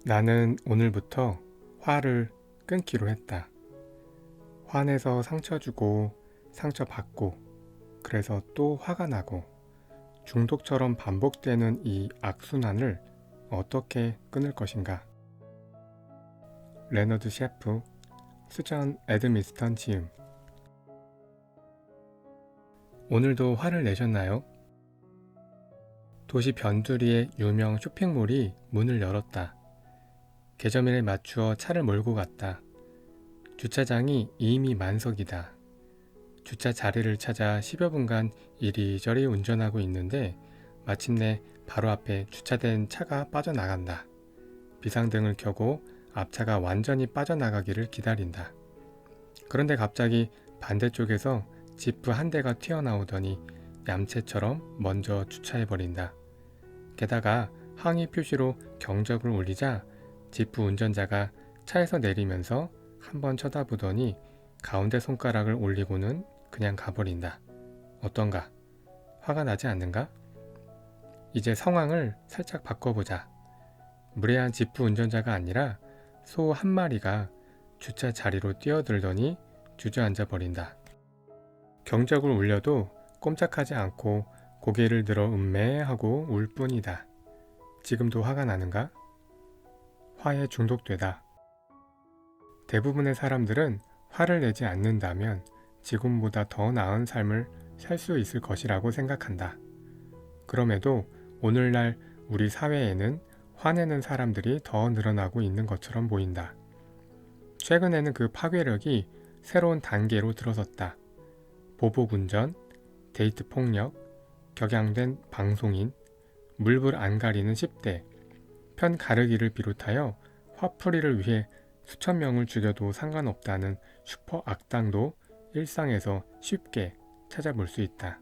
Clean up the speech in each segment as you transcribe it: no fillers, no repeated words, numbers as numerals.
나는 오늘부터 화를 끊기로 했다. 화내서 상처 주고 상처 받고 그래서 또 화가 나고 중독처럼 반복되는 이 악순환을 어떻게 끊을 것인가? 레너드 셰프, 수전 에드미스턴 지음. 오늘도 화를 내셨나요? 도시 변두리의 유명 쇼핑몰이 문을 열었다. 개점일에 맞추어 차를 몰고 갔다. 주차장이 이미 만석이다. 주차 자리를 찾아 10여 분간 이리저리 운전하고 있는데 마침내 바로 앞에 주차된 차가 빠져나간다. 비상등을 켜고 앞차가 완전히 빠져나가기를 기다린다. 그런데 갑자기 반대쪽에서 지프 한 대가 튀어나오더니 얌체처럼 먼저 주차해버린다. 게다가 항의 표시로 경적을 울리자 지프 운전자가 차에서 내리면서 한번 쳐다보더니 가운데 손가락을 올리고는 그냥 가버린다. 어떤가? 화가 나지 않는가? 이제 상황을 살짝 바꿔보자. 무례한 지프 운전자가 아니라 소 한 마리가 주차 자리로 뛰어들더니 주저앉아 버린다. 경적을 울려도 꼼짝하지 않고 고개를 들어 음매하고 울 뿐이다. 지금도 화가 나는가? 화에 중독되다. 대부분의 사람들은 화를 내지 않는다면 지금보다 더 나은 삶을 살 수 있을 것이라고 생각한다. 그럼에도 오늘날 우리 사회에는 화내는 사람들이 더 늘어나고 있는 것처럼 보인다. 최근에는 그 파괴력이 새로운 단계로 들어섰다. 보복운전, 데이트 폭력, 격양된 방송인, 물불 안 가리는 10대, 편 가르기를 비롯하여 화풀이를 위해 수천 명을 죽여도 상관없다는 슈퍼 악당도 일상에서 쉽게 찾아볼 수 있다.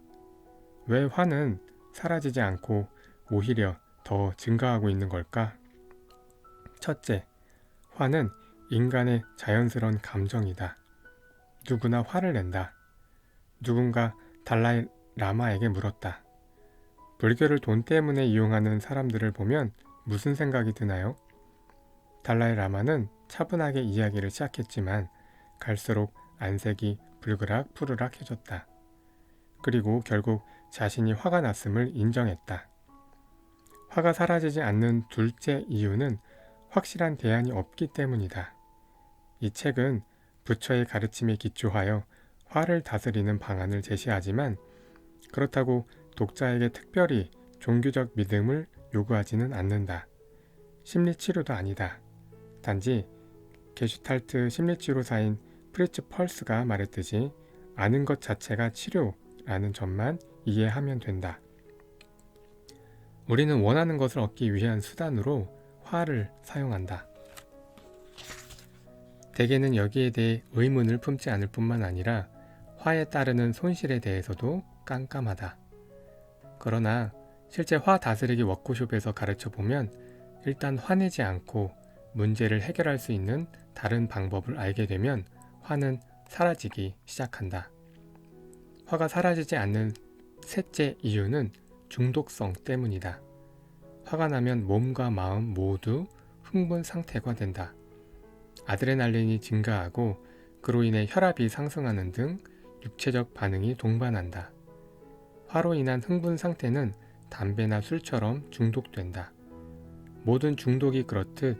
왜 화는 사라지지 않고 오히려 더 증가하고 있는 걸까? 첫째, 화는 인간의 자연스러운 감정이다. 누구나 화를 낸다. 누군가 달라이 라마에게 물었다. 불교를 돈 때문에 이용하는 사람들을 보면 무슨 생각이 드나요? 달라이 라마는 차분하게 이야기를 시작했지만 갈수록 안색이 불그락 푸르락해졌다. 그리고 결국 자신이 화가 났음을 인정했다. 화가 사라지지 않는 둘째 이유는 확실한 대안이 없기 때문이다. 이 책은 부처의 가르침에 기초하여 화를 다스리는 방안을 제시하지만 그렇다고 독자에게 특별히 종교적 믿음을 요구하지는 않는다. 심리치료도 아니다. 단지 게슈탈트 심리치료사인 프리츠 펄스가 말했듯이 아는 것 자체가 치료라는 점만 이해하면 된다. 우리는 원하는 것을 얻기 위한 수단으로 화를 사용한다. 대개는 여기에 대해 의문을 품지 않을 뿐만 아니라 화에 따르는 손실에 대해서도 깜깜하다. 그러나 실제 화 다스리기 워크숍에서 가르쳐보면 일단 화내지 않고 문제를 해결할 수 있는 다른 방법을 알게 되면 화는 사라지기 시작한다. 화가 사라지지 않는 셋째 이유는 중독성 때문이다. 화가 나면 몸과 마음 모두 흥분 상태가 된다. 아드레날린이 증가하고 그로 인해 혈압이 상승하는 등 육체적 반응이 동반한다. 화로 인한 흥분 상태는 담배나 술처럼 중독된다. 모든 중독이 그렇듯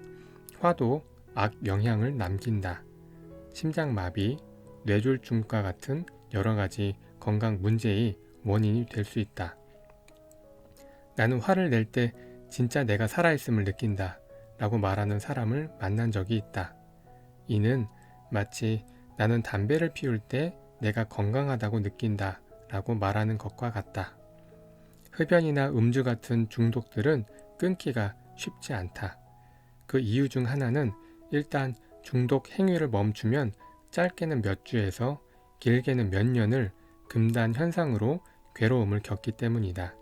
화도 악 영향을 남긴다. 심장마비, 뇌졸중과 같은 여러 가지 건강 문제의 원인이 될 수 있다. 나는 화를 낼 때 진짜 내가 살아있음을 느낀다 라고 말하는 사람을 만난 적이 있다. 이는 마치 나는 담배를 피울 때 내가 건강하다고 느낀다 라고 말하는 것과 같다. 흡연이나 음주 같은 중독들은 끊기가 쉽지 않다. 그 이유 중 하나는 일단 중독 행위를 멈추면 짧게는 몇 주에서 길게는 몇 년을 금단 현상으로 괴로움을 겪기 때문이다.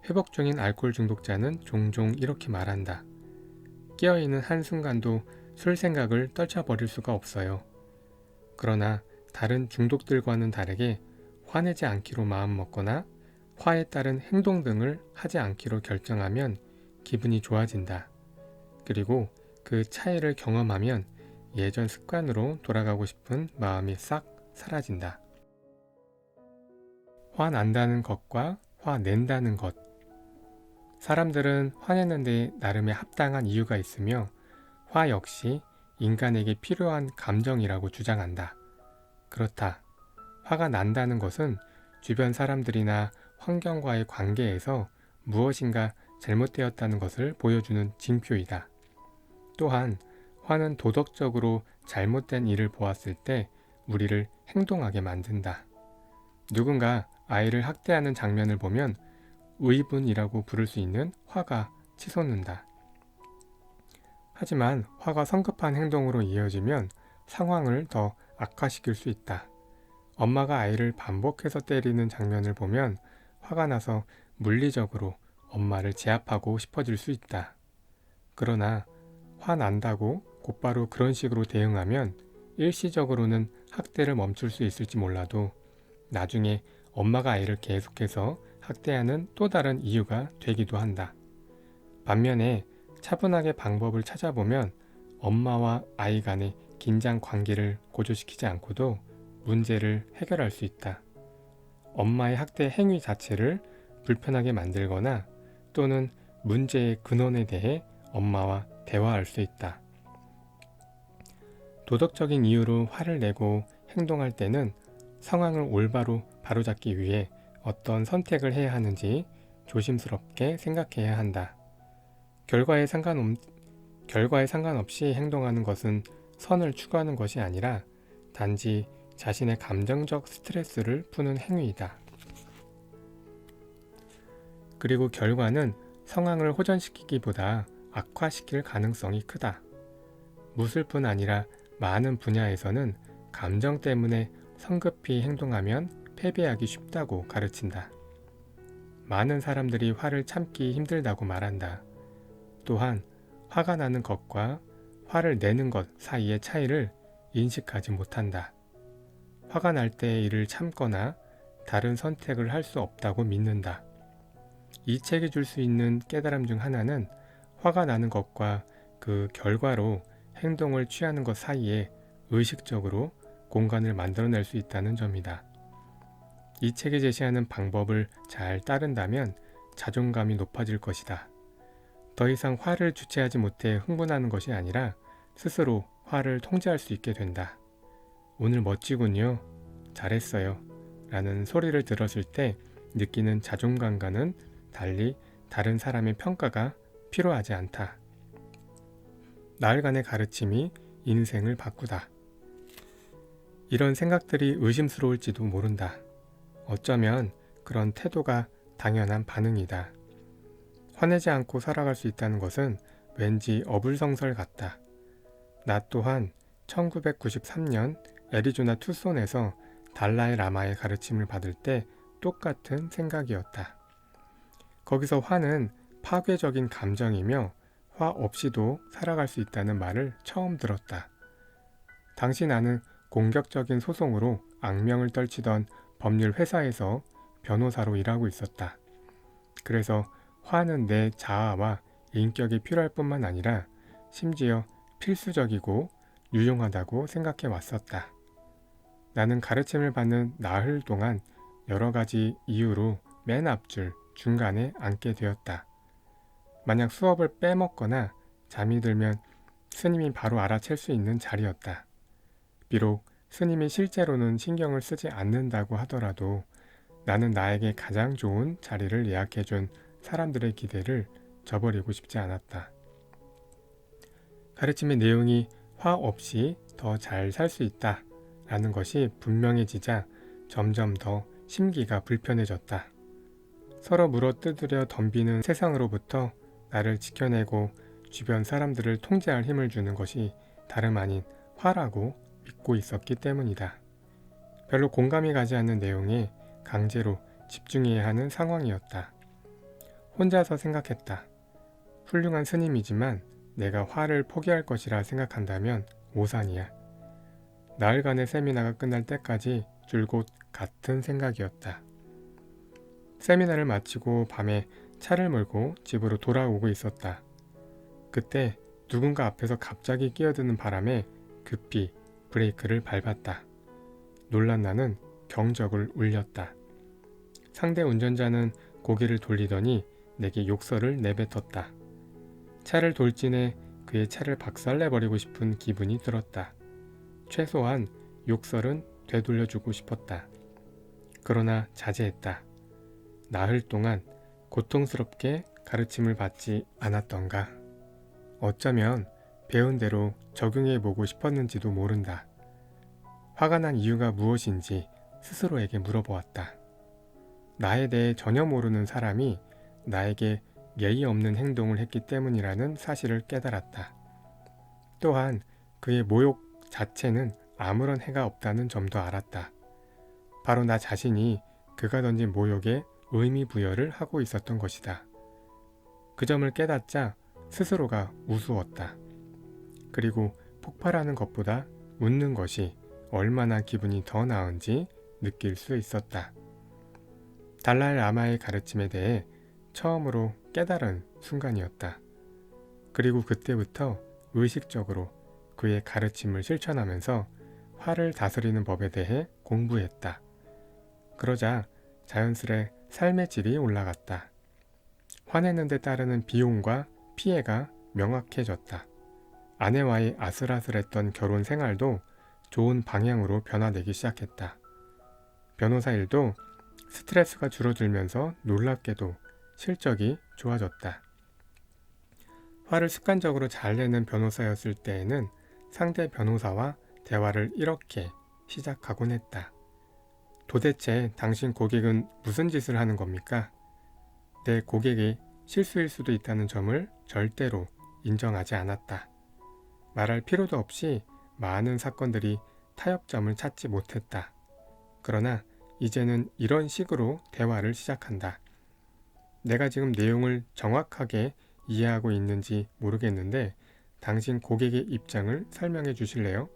회복 중인 알코올 중독자는 종종 이렇게 말한다. 깨어있는 한순간도 술 생각을 떨쳐버릴 수가 없어요. 그러나 다른 중독들과는 다르게 화내지 않기로 마음먹거나 화에 따른 행동 등을 하지 않기로 결정하면 기분이 좋아진다. 그리고 그 차이를 경험하면 예전 습관으로 돌아가고 싶은 마음이 싹 사라진다. 화난다는 것과 화낸다는 것. 사람들은 화내는데 나름의 합당한 이유가 있으며 화 역시 인간에게 필요한 감정이라고 주장한다. 그렇다. 화가 난다는 것은 주변 사람들이나 환경과의 관계에서 무엇인가 잘못되었다는 것을 보여주는 징표이다. 또한 화는 도덕적으로 잘못된 일을 보았을 때 우리를 행동하게 만든다. 누군가 아이를 학대하는 장면을 보면 의분이라고 부를 수 있는 화가 치솟는다. 하지만 화가 성급한 행동으로 이어지면 상황을 더 악화시킬 수 있다. 엄마가 아이를 반복해서 때리는 장면을 보면 화가 나서 물리적으로 엄마를 제압하고 싶어질 수 있다. 그러나 화난다고 곧바로 그런 식으로 대응하면 일시적으로는 학대를 멈출 수 있을지 몰라도 나중에 엄마가 아이를 계속해서 학대하는 또 다른 이유가 되기도 한다. 반면에 차분하게 방법을 찾아보면 엄마와 아이 간의 긴장 관계를 고조시키지 않고도 문제를 해결할 수 있다. 엄마의 학대 행위 자체를 불편하게 만들거나 또는 문제의 근원에 대해 엄마와 대화할 수 있다. 도덕적인 이유로 화를 내고 행동할 때는 상황을 올바로 바로잡기 위해 어떤 선택을 해야 하는지 조심스럽게 생각해야 한다. 결과에 상관없이 행동하는 것은 선을 추구하는 것이 아니라 단지 자신의 감정적 스트레스를 푸는 행위이다. 그리고 결과는 상황을 호전시키기보다 악화시킬 가능성이 크다. 무술뿐 아니라 많은 분야에서는 감정 때문에 성급히 행동하면 패배하기 쉽다고 가르친다. 많은 사람들이 화를 참기 힘들다고 말한다. 또한 화가 나는 것과 화를 내는 것 사이의 차이를 인식하지 못한다. 화가 날 때 이를 참거나 다른 선택을 할 수 없다고 믿는다. 이 책이 줄 수 있는 깨달음 중 하나는 화가 나는 것과 그 결과로 행동을 취하는 것 사이에 의식적으로 공간을 만들어낼 수 있다는 점이다. 이 책이 제시하는 방법을 잘 따른다면 자존감이 높아질 것이다. 더 이상 화를 주체하지 못해 흥분하는 것이 아니라 스스로 화를 통제할 수 있게 된다. 오늘 멋지군요. 잘했어요. 라는 소리를 들었을 때 느끼는 자존감과는 달리 다른 사람의 평가가 필요하지 않다. 나흘간의 가르침이 인생을 바꾸다. 이런 생각들이 의심스러울지도 모른다. 어쩌면 그런 태도가 당연한 반응이다. 화내지 않고 살아갈 수 있다는 것은 왠지 어불성설 같다. 나 또한 1993년 애리조나 투손에서 달라이 라마의 가르침을 받을 때 똑같은 생각이었다. 거기서 화는 파괴적인 감정이며 화 없이도 살아갈 수 있다는 말을 처음 들었다. 당시 나는 공격적인 소송으로 악명을 떨치던 법률 회사에서 변호사로 일하고 있었다. 그래서 화는 내 자아와 인격이 필요할 뿐만 아니라 심지어 필수적이고 유용하다고 생각해 왔었다. 나는 가르침을 받는 나흘 동안 여러 가지 이유로 맨 앞줄 중간에 앉게 되었다. 만약 수업을 빼먹거나 잠이 들면 스님이 바로 알아챌 수 있는 자리였다. 비록 스님이 실제로는 신경을 쓰지 않는다고 하더라도 나는 나에게 가장 좋은 자리를 예약해준 사람들의 기대를 저버리고 싶지 않았다. 가르침의 내용이 화 없이 더 잘 살 수 있다 라는 것이 분명해지자 점점 더 심기가 불편해졌다. 서로 물어뜯으려 덤비는 세상으로부터 나를 지켜내고 주변 사람들을 통제할 힘을 주는 것이 다름 아닌 화라고 믿고 있었기 때문이다. 별로 공감이 가지 않는 내용에 강제로 집중해야 하는 상황이었다. 혼자서 생각했다. 훌륭한 스님이지만 내가 화를 포기할 것이라 생각한다면 오산이야. 나흘간의 세미나가 끝날 때까지 줄곧 같은 생각이었다. 세미나를 마치고 밤에 차를 몰고 집으로 돌아오고 있었다. 그때 누군가 앞에서 갑자기 끼어드는 바람에 급히 브레이크를 밟았다. 놀란 나는 경적을 울렸다. 상대 운전자는 고개를 돌리더니 내게 욕설을 내뱉었다. 차를 돌진해 그의 차를 박살내버리고 싶은 기분이 들었다. 최소한 욕설은 되돌려주고 싶었다. 그러나 자제했다. 나흘 동안 고통스럽게 가르침을 받지 않았던가. 어쩌면 배운 대로 적용해보고 싶었는지도 모른다. 화가 난 이유가 무엇인지 스스로에게 물어보았다. 나에 대해 전혀 모르는 사람이 나에게 예의 없는 행동을 했기 때문이라는 사실을 깨달았다. 또한 그의 모욕 자체는 아무런 해가 없다는 점도 알았다. 바로 나 자신이 그가 던진 모욕에 의미 부여를 하고 있었던 것이다. 그 점을 깨닫자 스스로가 우스웠다. 그리고 폭발하는 것보다 웃는 것이 얼마나 기분이 더 나은지 느낄 수 있었다. 달라이 라마의 가르침에 대해 처음으로 깨달은 순간이었다. 그리고 그때부터 의식적으로 그의 가르침을 실천하면서 화를 다스리는 법에 대해 공부했다. 그러자 자연스레 삶의 질이 올라갔다. 화내는 데 따르는 비용과 피해가 명확해졌다. 아내와의 아슬아슬했던 결혼 생활도 좋은 방향으로 변화되기 시작했다. 변호사 일도 스트레스가 줄어들면서 놀랍게도 실적이 좋아졌다. 화를 습관적으로 잘 내는 변호사였을 때에는 상대 변호사와 대화를 이렇게 시작하곤 했다. 도대체 당신 고객은 무슨 짓을 하는 겁니까? 내 고객이 실수일 수도 있다는 점을 절대로 인정하지 않았다. 말할 필요도 없이 많은 사건들이 타협점을 찾지 못했다. 그러나 이제는 이런 식으로 대화를 시작한다. 내가 지금 내용을 정확하게 이해하고 있는지 모르겠는데 당신 고객의 입장을 설명해 주실래요?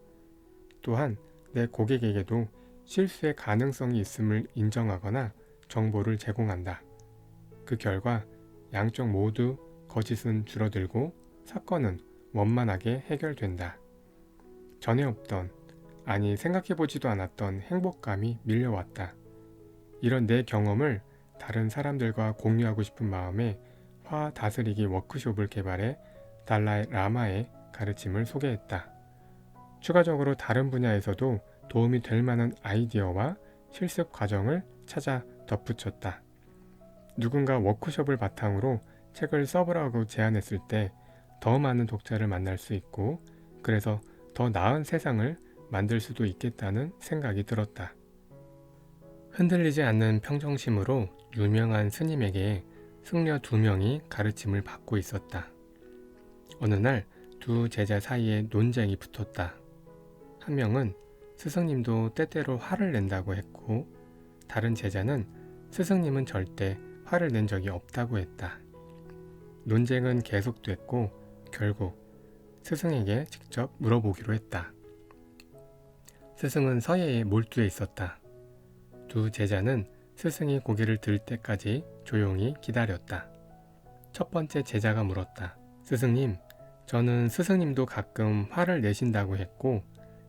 또한 내 고객에게도 실수의 가능성이 있음을 인정하거나 정보를 제공한다. 그 결과 양쪽 모두 거짓은 줄어들고 사건은 원만하게 해결된다. 전에 없던, 아니 생각해보지도 않았던 행복감이 밀려왔다. 이런 내 경험을 다른 사람들과 공유하고 싶은 마음에 화 다스리기 워크숍을 개발해 달라이 라마의 가르침을 소개했다. 추가적으로 다른 분야에서도 도움이 될 만한 아이디어와 실습 과정을 찾아 덧붙였다. 누군가 워크숍을 바탕으로 책을 써보라고 제안했을 때 더 많은 독자를 만날 수 있고 그래서 더 나은 세상을 만들 수도 있겠다는 생각이 들었다. 흔들리지 않는 평정심으로 유명한 스님에게 승려 2명이 가르침을 받고 있었다. 어느 날 두 제자 사이에 논쟁이 붙었다. 한 명은 스승님도 때때로 화를 낸다고 했고 다른 제자는 스승님은 절대 화를 낸 적이 없다고 했다. 논쟁은 계속됐고 결국 스승에게 직접 물어보기로 했다. 스승은 서예에 몰두해 있었다. 두 제자는 스승이 고개를 들 때까지 조용히 기다렸다. 첫 번째 제자가 물었다. 스승님, 저는 스승님도 가끔 화를 내신다고 했고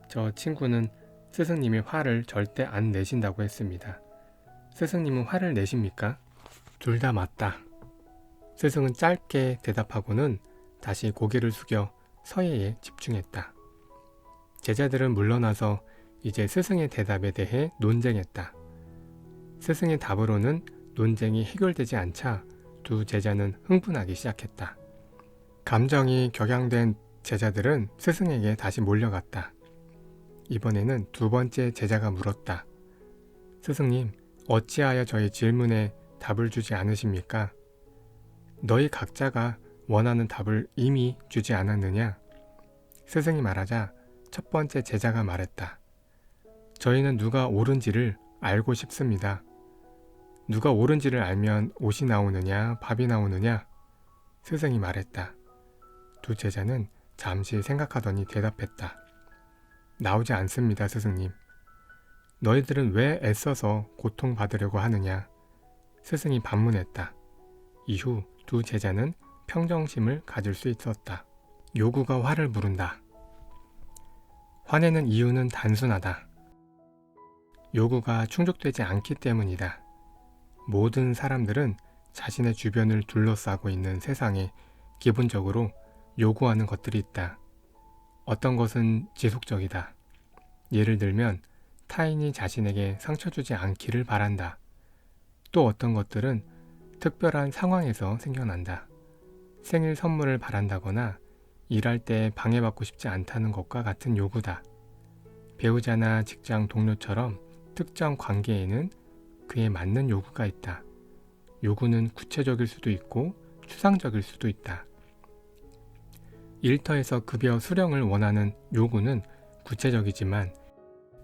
저 친구는 스승님이 화를 절대 안 내신다고 했습니다. 스승님은 화를 내십니까? 둘 다 맞다. 스승은 짧게 대답하고는 다시 고개를 숙여 서예에 집중했다. 제자들은 물러나서 이제 스승의 대답에 대해 논쟁했다. 스승의 답으로는 논쟁이 해결되지 않자 두 제자는 흥분하기 시작했다. 감정이 격양된 제자들은 스승에게 다시 몰려갔다. 이번에는 두 번째 제자가 물었다. 스승님, 어찌하여 저의 질문에 답을 주지 않으십니까? 너희 각자가 원하는 답을 이미 주지 않았느냐? 스승이 말하자 첫 번째 제자가 말했다. 저희는 누가 옳은지를 알고 싶습니다. 누가 옳은지를 알면 옷이 나오느냐, 밥이 나오느냐? 스승이 말했다. 두 제자는 잠시 생각하더니 대답했다. 나오지 않습니다, 스승님. 너희들은 왜 애써서 고통받으려고 하느냐? 스승이 반문했다. 이후 두 제자는 평정심을 가질 수 있었다. 요구가 화를 부른다. 화내는 이유는 단순하다. 요구가 충족되지 않기 때문이다. 모든 사람들은 자신의 주변을 둘러싸고 있는 세상에 기본적으로 요구하는 것들이 있다. 어떤 것은 지속적이다. 예를 들면 타인이 자신에게 상처 주지 않기를 바란다. 또 어떤 것들은 특별한 상황에서 생겨난다. 생일 선물을 바란다거나 일할 때 방해받고 싶지 않다는 것과 같은 요구다. 배우자나 직장 동료처럼 특정 관계에는 그에 맞는 요구가 있다. 요구는 구체적일 수도 있고 추상적일 수도 있다. 일터에서 급여 수령을 원하는 요구는 구체적이지만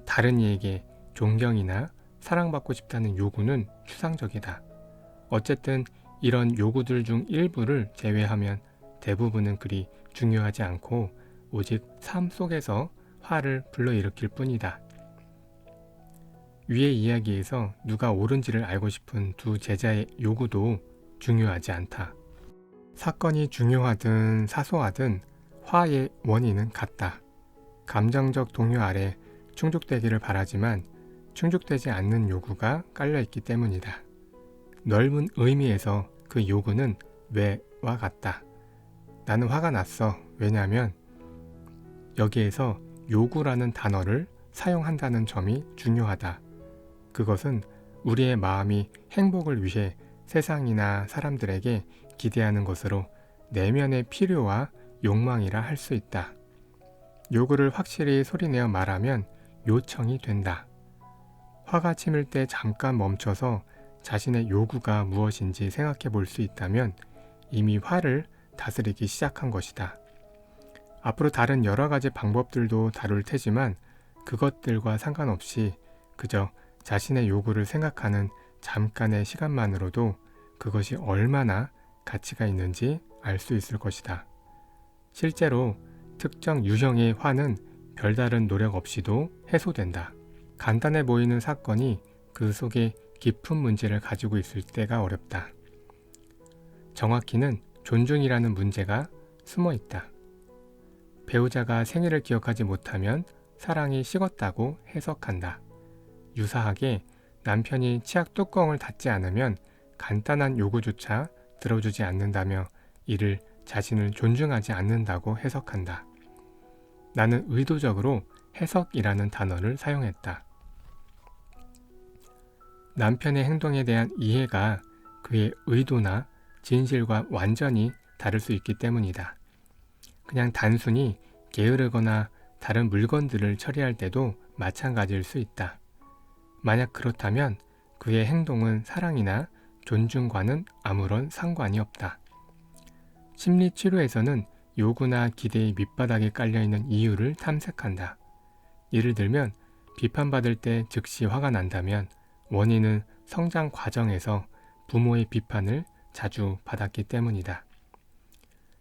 다른 이에게 존경이나 사랑받고 싶다는 요구는 추상적이다. 어쨌든 이런 요구들 중 일부를 제외하면 대부분은 그리 중요하지 않고 오직 삶 속에서 화를 불러일으킬 뿐이다. 위의 이야기에서 누가 옳은지를 알고 싶은 두 제자의 요구도 중요하지 않다. 사건이 중요하든 사소하든 화의 원인은 같다. 감정적 동요 아래 충족되기를 바라지만 충족되지 않는 요구가 깔려있기 때문이다. 넓은 의미에서 그 요구는 왜와 같다. 나는 화가 났어. 왜냐하면 여기에서 요구라는 단어를 사용한다는 점이 중요하다. 그것은 우리의 마음이 행복을 위해 세상이나 사람들에게 기대하는 것으로 내면의 필요와 욕망이라 할 수 있다. 요구를 확실히 소리내어 말하면 요청이 된다. 화가 치밀 때 잠깐 멈춰서 자신의 요구가 무엇인지 생각해 볼 수 있다면 이미 화를 다스리기 시작한 것이다. 앞으로 다른 여러 가지 방법들도 다룰 테지만 그것들과 상관없이 그저 자신의 요구를 생각하는 잠깐의 시간만으로도 그것이 얼마나 가치가 있는지 알 수 있을 것이다. 실제로 특정 유형의 화는 별다른 노력 없이도 해소된다. 간단해 보이는 사건이 그 속에 깊은 문제를 가지고 있을 때가 어렵다. 정확히는 존중이라는 문제가 숨어 있다. 배우자가 생일을 기억하지 못하면 사랑이 식었다고 해석한다. 유사하게 남편이 치약 뚜껑을 닫지 않으면 간단한 요구조차 들어주지 않는다며 이를 자신을 존중하지 않는다고 해석한다. 나는 의도적으로 해석이라는 단어를 사용했다. 남편의 행동에 대한 이해가 그의 의도나 진실과 완전히 다를 수 있기 때문이다. 그냥 단순히 게으르거나 다른 물건들을 처리할 때도 마찬가지일 수 있다. 만약 그렇다면 그의 행동은 사랑이나 존중과는 아무런 상관이 없다. 심리치료에서는 요구나 기대의 밑바닥에 깔려있는 이유를 탐색한다. 예를 들면 비판받을 때 즉시 화가 난다면 원인은 성장 과정에서 부모의 비판을 자주 받았기 때문이다.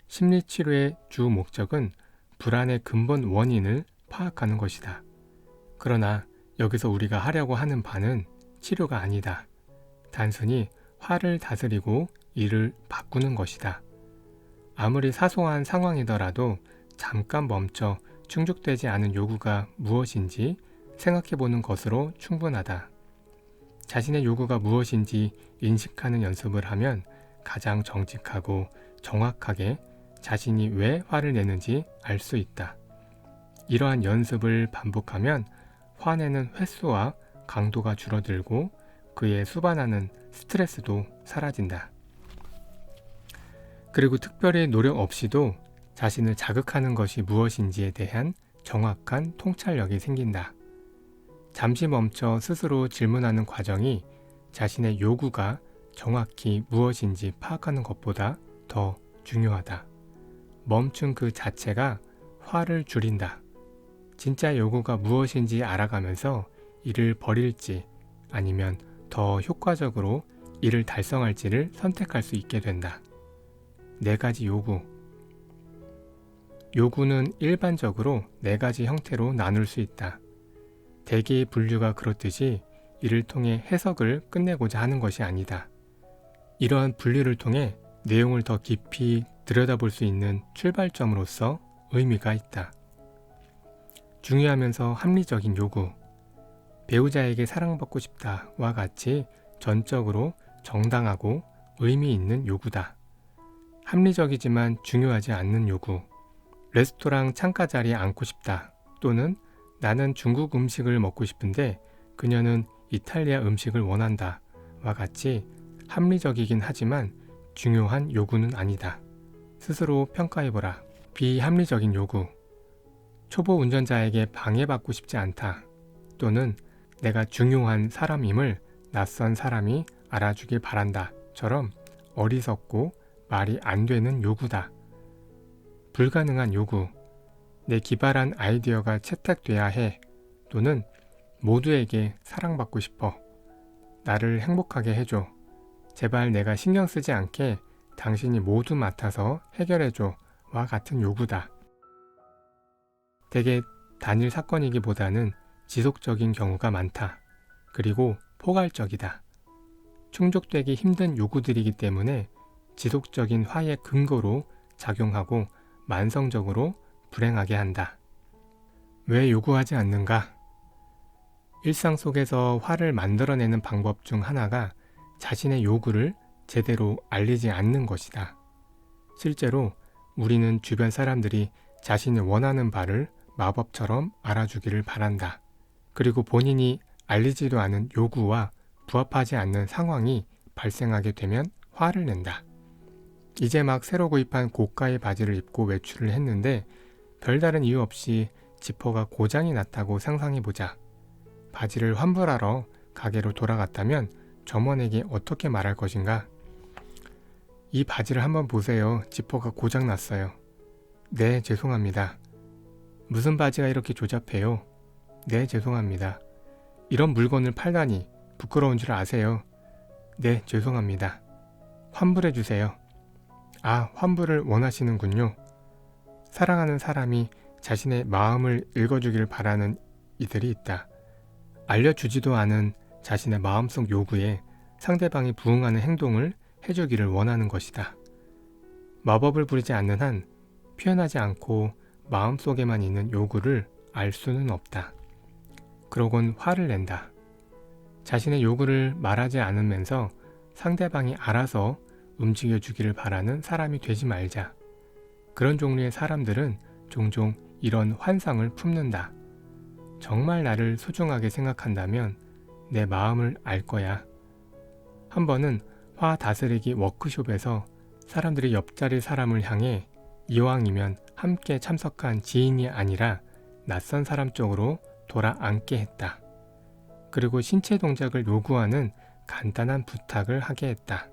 심리치료의 주 목적은 불안의 근본 원인을 파악하는 것이다. 그러나 여기서 우리가 하려고 하는 바는 치료가 아니다. 단순히 화를 다스리고 이를 바꾸는 것이다. 아무리 사소한 상황이더라도 잠깐 멈춰 충족되지 않은 요구가 무엇인지 생각해보는 것으로 충분하다. 자신의 요구가 무엇인지 인식하는 연습을 하면 가장 정직하고 정확하게 자신이 왜 화를 내는지 알 수 있다. 이러한 연습을 반복하면 화내는 횟수와 강도가 줄어들고 그에 수반하는 스트레스도 사라진다. 그리고 특별히 노력 없이도 자신을 자극하는 것이 무엇인지에 대한 정확한 통찰력이 생긴다. 잠시 멈춰 스스로 질문하는 과정이 자신의 요구가 정확히 무엇인지 파악하는 것보다 더 중요하다. 멈춘 그 자체가 화를 줄인다. 진짜 요구가 무엇인지 알아가면서 이를 버릴지 아니면 더 효과적으로 이를 달성할지를 선택할 수 있게 된다. 4가지 요구. 요구는 일반적으로 4가지 형태로 나눌 수 있다. 대개의 분류가 그렇듯이 이를 통해 해석을 끝내고자 하는 것이 아니다. 이러한 분류를 통해 내용을 더 깊이 들여다볼 수 있는 출발점으로서 의미가 있다. 중요하면서 합리적인 요구, 배우자에게 사랑받고 싶다와 같이 전적으로 정당하고 의미 있는 요구다. 합리적이지만 중요하지 않는 요구, 레스토랑 창가 자리에 앉고 싶다 또는 나는 중국 음식을 먹고 싶은데 그녀는 이탈리아 음식을 원한다 와 같이 합리적이긴 하지만 중요한 요구는 아니다. 스스로 평가해보라. 비합리적인 요구, 초보 운전자에게 방해받고 싶지 않다 또는 내가 중요한 사람임을 낯선 사람이 알아주길 바란다처럼 어리석고 말이 안 되는 요구다. 불가능한 요구, 내 기발한 아이디어가 채택돼야 해 또는 모두에게 사랑받고 싶어. 나를 행복하게 해줘. 제발 내가 신경 쓰지 않게 당신이 모두 맡아서 해결해줘 와 같은 요구다. 대개 단일 사건이기보다는 지속적인 경우가 많다. 그리고 포괄적이다. 충족되기 힘든 요구들이기 때문에 지속적인 화의 근거로 작용하고 만성적으로 불행하게 한다. 왜 요구하지 않는가? 일상 속에서 화를 만들어내는 방법 중 하나가 자신의 요구를 제대로 알리지 않는 것이다. 실제로 우리는 주변 사람들이 자신이 원하는 바를 마법처럼 알아주기를 바란다. 그리고 본인이 알리지도 않은 요구와 부합하지 않는 상황이 발생하게 되면 화를 낸다. 이제 막 새로 구입한 고가의 바지를 입고 외출을 했는데 별다른 이유 없이 지퍼가 고장이 났다고 상상해보자. 바지를 환불하러 가게로 돌아갔다면 점원에게 어떻게 말할 것인가? 이 바지를 한번 보세요. 지퍼가 고장 났어요. 네, 죄송합니다. 무슨 바지가 이렇게 조잡해요? 네, 죄송합니다. 이런 물건을 팔다니 부끄러운 줄 아세요? 네, 죄송합니다. 환불해 주세요. 아, 환불을 원하시는군요. 사랑하는 사람이 자신의 마음을 읽어주기를 바라는 이들이 있다. 알려주지도 않은 자신의 마음속 요구에 상대방이 부응하는 행동을 해주기를 원하는 것이다. 마법을 부리지 않는 한 표현하지 않고 마음속에만 있는 요구를 알 수는 없다. 그러곤 화를 낸다. 자신의 요구를 말하지 않으면서 상대방이 알아서 움직여주기를 바라는 사람이 되지 말자. 그런 종류의 사람들은 종종 이런 환상을 품는다. 정말 나를 소중하게 생각한다면 내 마음을 알 거야. 한 번은 화 다스리기 워크숍에서 사람들이 옆자리 사람을 향해 이왕이면 함께 참석한 지인이 아니라 낯선 사람 쪽으로 돌아 앉게 했다. 그리고 신체 동작을 요구하는 간단한 부탁을 하게 했다.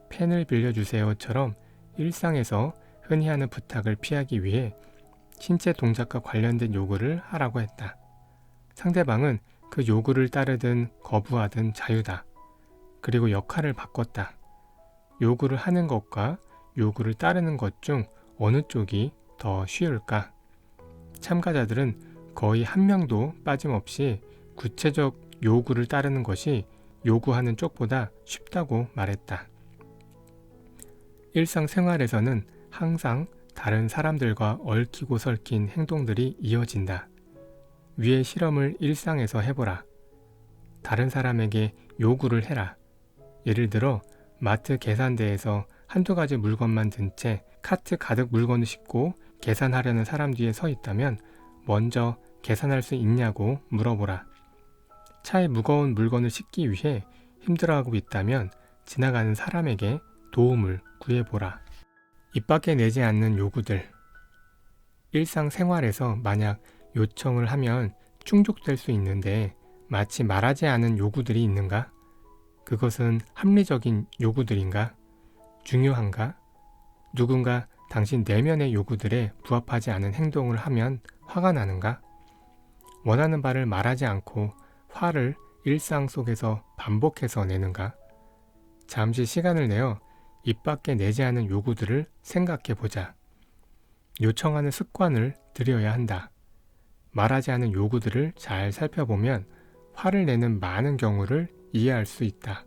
펜을 빌려주세요처럼 일상에서 흔히 하는 부탁을 피하기 위해 신체 동작과 관련된 요구를 하라고 했다. 상대방은 그 요구를 따르든 거부하든 자유다. 그리고 역할을 바꿨다. 요구를 하는 것과 요구를 따르는 것 중 어느 쪽이 더 쉬울까? 참가자들은 거의 한 명도 빠짐없이 구체적 요구를 따르는 것이 요구하는 쪽보다 쉽다고 말했다. 일상생활에서는 항상 다른 사람들과 얽히고 설킨 행동들이 이어진다. 위의 실험을 일상에서 해보라. 다른 사람에게 요구를 해라. 예를 들어 마트 계산대에서 한두 가지 물건만 든 채 카트 가득 물건을 싣고 계산하려는 사람 뒤에 서 있다면 먼저 계산할 수 있냐고 물어보라. 차에 무거운 물건을 싣기 위해 힘들어하고 있다면 지나가는 사람에게 도움을 구해보라. 입 밖에 내지 않는 요구들. 일상생활에서 만약 요청을 하면 충족될 수 있는데 마치 말하지 않은 요구들이 있는가? 그것은 합리적인 요구들인가? 중요한가? 누군가 당신 내면의 요구들에 부합하지 않은 행동을 하면 화가 나는가? 원하는 바를 말하지 않고 화를 일상 속에서 반복해서 내는가? 잠시 시간을 내어 입 밖에 내지 않은 요구들을 생각해 보자. 요청하는 습관을 들여야 한다. 말하지 않은 요구들을 잘 살펴보면 화를 내는 많은 경우를 이해할 수 있다.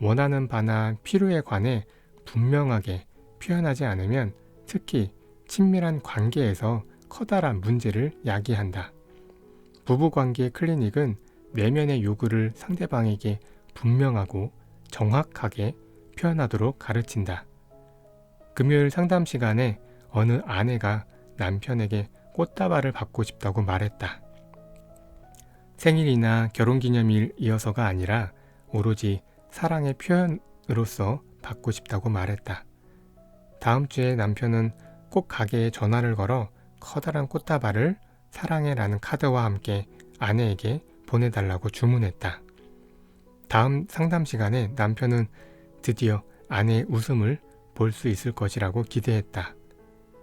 원하는 바나 필요에 관해 분명하게 표현하지 않으면 특히 친밀한 관계에서 커다란 문제를 야기한다. 부부관계 클리닉은 내면의 요구를 상대방에게 분명하고 정확하게 표현하도록 가르친다. 금요일 상담 시간에 어느 아내가 남편에게 꽃다발을 받고 싶다고 말했다. 생일이나 결혼기념일이어서가 아니라 오로지 사랑의 표현으로서 받고 싶다고 말했다. 다음 주에 남편은 꼭 가게에 전화를 걸어 커다란 꽃다발을 사랑해라는 카드와 함께 아내에게 보내달라고 주문했다. 다음 상담 시간에 남편은 드디어 아내의 웃음을 볼 수 있을 것이라고 기대했다.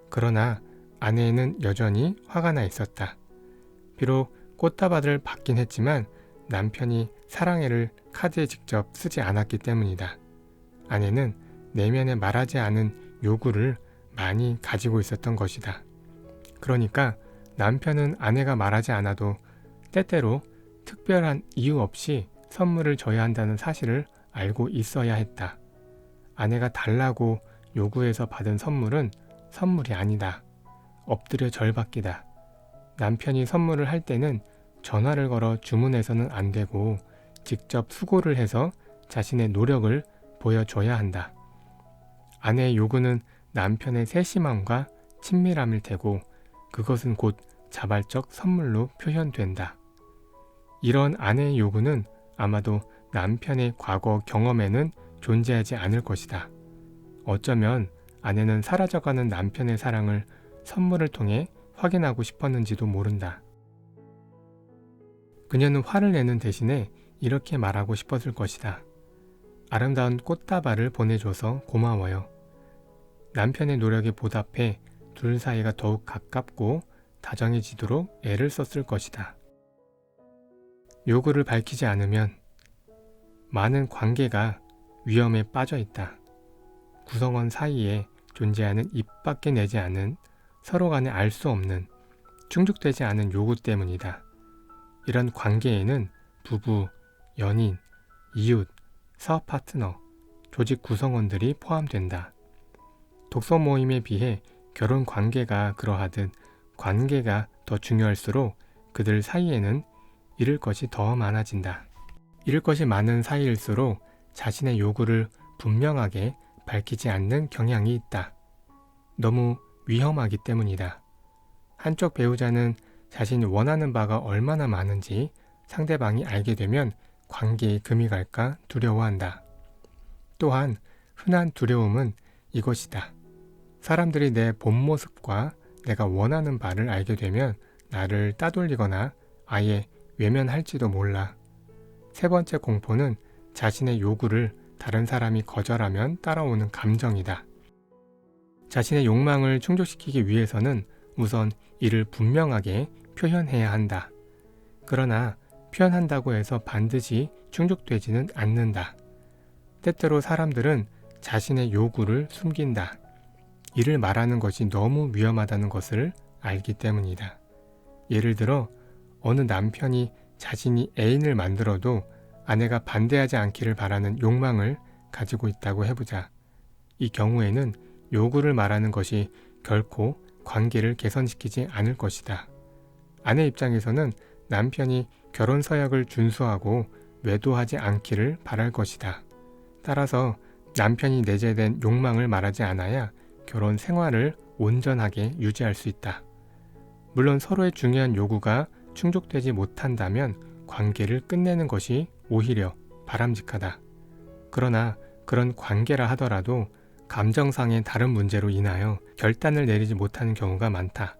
그러나 아내는 여전히 화가 나 있었다. 비록 꽃다발을 받긴 했지만 남편이 사랑해를 카드에 직접 쓰지 않았기 때문이다. 아내는 내면에 말하지 않은 요구를 많이 가지고 있었던 것이다. 그러니까 남편은 아내가 말하지 않아도 때때로 특별한 이유 없이 선물을 줘야 한다는 사실을 알고 있어야 했다. 아내가 달라고 요구해서 받은 선물은 선물이 아니다. 엎드려 절받기다. 남편이 선물을 할 때는 전화를 걸어 주문해서는 안 되고 직접 수고를 해서 자신의 노력을 보여줘야 한다. 아내의 요구는 남편의 세심함과 친밀함일 테고 그것은 곧 자발적 선물로 표현된다. 이런 아내의 요구는 아마도 남편의 과거 경험에는 존재하지 않을 것이다. 어쩌면 아내는 사라져가는 남편의 사랑을 선물을 통해 확인하고 싶었는지도 모른다. 그녀는 화를 내는 대신에 이렇게 말하고 싶었을 것이다. 아름다운 꽃다발을 보내줘서 고마워요. 남편의 노력에 보답해 둘 사이가 더욱 가깝고 다정해지도록 애를 썼을 것이다. 요구를 밝히지 않으면 많은 관계가 위험에 빠져 있다. 구성원 사이에 존재하는 입 밖에 내지 않은 서로 간에 알 수 없는 충족되지 않은 요구 때문이다. 이런 관계에는 부부, 연인, 이웃, 사업 파트너, 조직 구성원들이 포함된다. 독서 모임에 비해 결혼 관계가 그러하듯 관계가 더 중요할수록 그들 사이에는 잃을 것이 더 많아진다. 잃을 것이 많은 사이일수록 자신의 요구를 분명하게 밝히지 않는 경향이 있다. 너무 위험하기 때문이다. 한쪽 배우자는 자신이 원하는 바가 얼마나 많은지 상대방이 알게 되면 관계에 금이 갈까 두려워한다. 또한 흔한 두려움은 이것이다. 사람들이 내 본 모습과 내가 원하는 바를 알게 되면 나를 따돌리거나 아예 외면할지도 몰라. 세 번째 공포는 자신의 요구를 다른 사람이 거절하면 따라오는 감정이다. 자신의 욕망을 충족시키기 위해서는 우선 이를 분명하게 표현해야 한다. 그러나 표현한다고 해서 반드시 충족되지는 않는다. 때때로 사람들은 자신의 요구를 숨긴다. 이를 말하는 것이 너무 위험하다는 것을 알기 때문이다. 예를 들어 어느 남편이 자신이 애인을 만들어도 아내가 반대하지 않기를 바라는 욕망을 가지고 있다고 해보자. 이 경우에는 요구를 말하는 것이 결코 관계를 개선시키지 않을 것이다. 아내 입장에서는 남편이 결혼 서약을 준수하고 외도하지 않기를 바랄 것이다. 따라서 남편이 내재된 욕망을 말하지 않아야 결혼 생활을 온전하게 유지할 수 있다. 물론 서로의 중요한 요구가 충족되지 못한다면 관계를 끝내는 것이 오히려 바람직하다. 그러나 그런 관계라 하더라도 감정상의 다른 문제로 인하여 결단을 내리지 못하는 경우가 많다.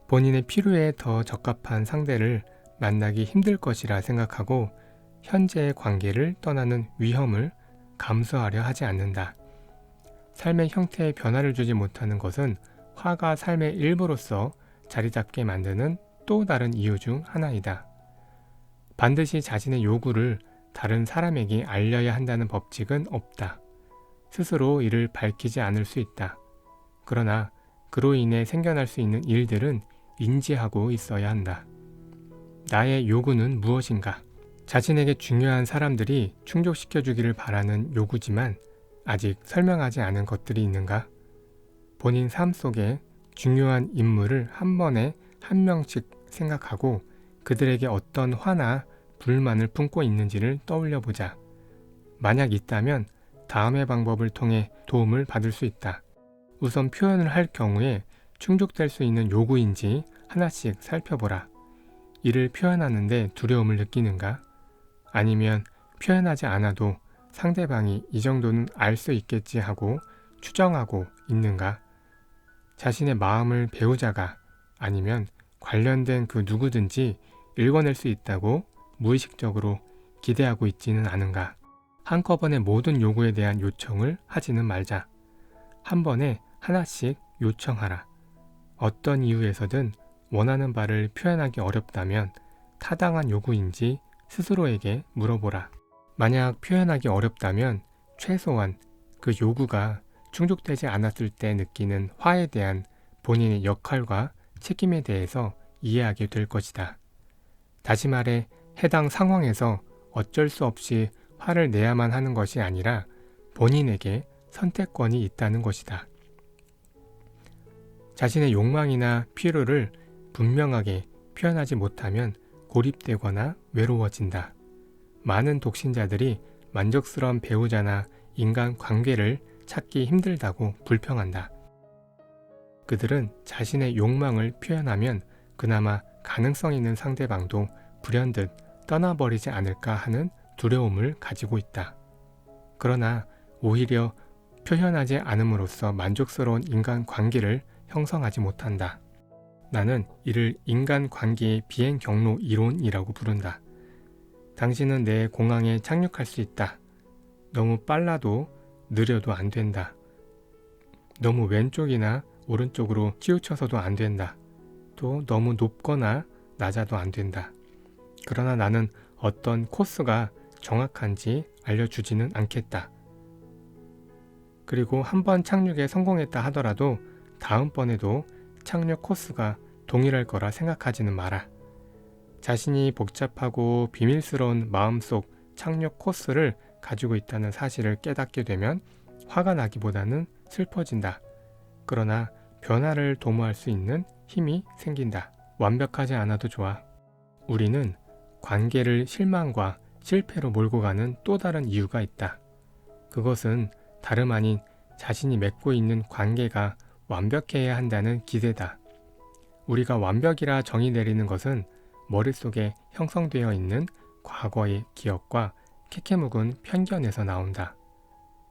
본인의 필요에 더 적합한 상대를 만나기 힘들 것이라 생각하고 현재의 관계를 떠나는 위험을 감수하려 하지 않는다. 삶의 형태에 변화를 주지 못하는 것은 화가 삶의 일부로서 자리 잡게 만드는 또 다른 이유 중 하나이다. 반드시 자신의 요구를 다른 사람에게 알려야 한다는 법칙은 없다. 스스로 이를 밝히지 않을 수 있다. 그러나 그로 인해 생겨날 수 있는 일들은 인지하고 있어야 한다. 나의 요구는 무엇인가? 자신에게 중요한 사람들이 충족시켜주기를 바라는 요구지만 아직 설명하지 않은 것들이 있는가? 본인 삶 속에 중요한 인물을 한 번에 한 명씩 생각하고 그들에게 어떤 화나 불만을 품고 있는지를 떠올려 보자. 만약 있다면 다음의 방법을 통해 도움을 받을 수 있다. 우선 표현을 할 경우에 충족될 수 있는 요구인지 하나씩 살펴보라. 이를 표현하는데 두려움을 느끼는가? 아니면 표현하지 않아도 상대방이 이 정도는 알 수 있겠지 하고 추정하고 있는가? 자신의 마음을 배우자가 아니면 관련된 그 누구든지 읽어낼 수 있다고 무의식적으로 기대하고 있지는 않은가? 한꺼번에 모든 요구에 대한 요청을 하지는 말자. 한 번에 하나씩 요청하라. 어떤 이유에서든 원하는 바를 표현하기 어렵다면 타당한 요구인지 스스로에게 물어보라. 만약 표현하기 어렵다면 최소한 그 요구가 충족되지 않았을 때 느끼는 화에 대한 본인의 역할과 책임에 대해서 이해하게 될 것이다. 다시 말해 해당 상황에서 어쩔 수 없이 화를 내야만 하는 것이 아니라 본인에게 선택권이 있다는 것이다. 자신의 욕망이나 필요를 분명하게 표현하지 못하면 고립되거나 외로워진다. 많은 독신자들이 만족스러운 배우자나 인간 관계를 찾기 힘들다고 불평한다. 그들은 자신의 욕망을 표현하면 그나마 가능성 있는 상대방도 불현듯 떠나버리지 않을까 하는 두려움을 가지고 있다. 그러나 오히려 표현하지 않음으로써 만족스러운 인간 관계를 형성하지 못한다. 나는 이를 인간관계의 비행 경로 이론이라고 부른다. 당신은 내 공항에 착륙할 수 있다. 너무 빨라도 느려도 안 된다. 너무 왼쪽이나 오른쪽으로 치우쳐서도 안 된다. 또 너무 높거나 낮아도 안 된다. 그러나 나는 어떤 코스가 정확한지 알려주지는 않겠다. 그리고 한 번 착륙에 성공했다 하더라도 다음번에도 착륙 코스가 동일할 거라 생각하지는 마라. 자신이 복잡하고 비밀스러운 마음속 착륙 코스를 가지고 있다는 사실을 깨닫게 되면 화가 나기보다는 슬퍼진다. 그러나 변화를 도모할 수 있는 힘이 생긴다. 완벽하지 않아도 좋아. 우리는 관계를 실망과 실패로 몰고 가는 또 다른 이유가 있다. 그것은 다름 아닌 자신이 맺고 있는 관계가 완벽해야 한다는 기대다. 우리가 완벽이라 정의 내리는 것은 머릿속에 형성되어 있는 과거의 기억과 캐캐묵은 편견에서 나온다.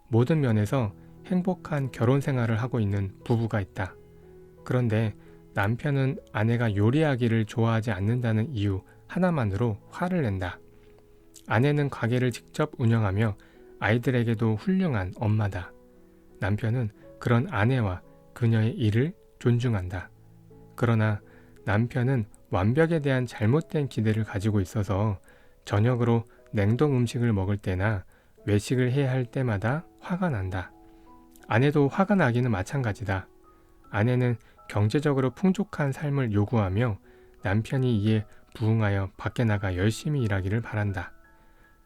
모든 면에서 행복한 결혼 생활을 하고 있는 부부가 있다. 그런데 남편은 아내가 요리하기를 좋아하지 않는다는 이유 하나만으로 화를 낸다. 아내는 가게를 직접 운영하며 아이들에게도 훌륭한 엄마다. 남편은 그런 아내와 그녀의 일을 존중한다. 그러나 남편은 완벽에 대한 잘못된 기대를 가지고 있어서 저녁으로 냉동 음식을 먹을 때나 외식을 해야 할 때마다 화가 난다. 아내도 화가 나기는 마찬가지다. 아내는 경제적으로 풍족한 삶을 요구하며 남편이 이에 부응하여 밖에 나가 열심히 일하기를 바란다.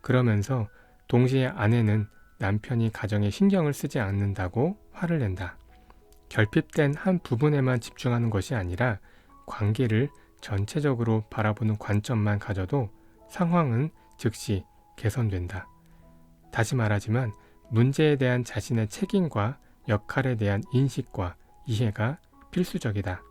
그러면서 동시에 아내는 남편이 가정에 신경을 쓰지 않는다고 화를 낸다. 결핍된 한 부분에만 집중하는 것이 아니라 관계를 전체적으로 바라보는 관점만 가져도 상황은 즉시 개선된다. 다시 말하지만 문제에 대한 자신의 책임과 역할에 대한 인식과 이해가 필수적이다.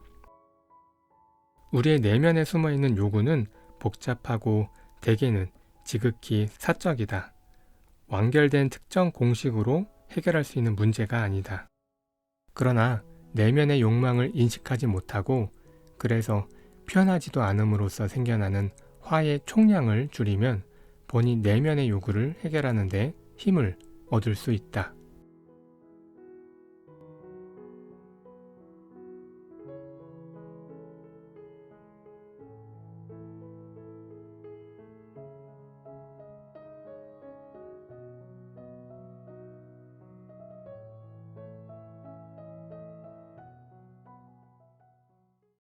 우리의 내면에 숨어있는 요구는 복잡하고 대개는 지극히 사적이다. 완결된 특정 공식으로 해결할 수 있는 문제가 아니다. 그러나 내면의 욕망을 인식하지 못하고 그래서 표현하지도 않음으로써 생겨나는 화의 총량을 줄이면 본인 내면의 요구를 해결하는 데 힘을 얻을 수 있다.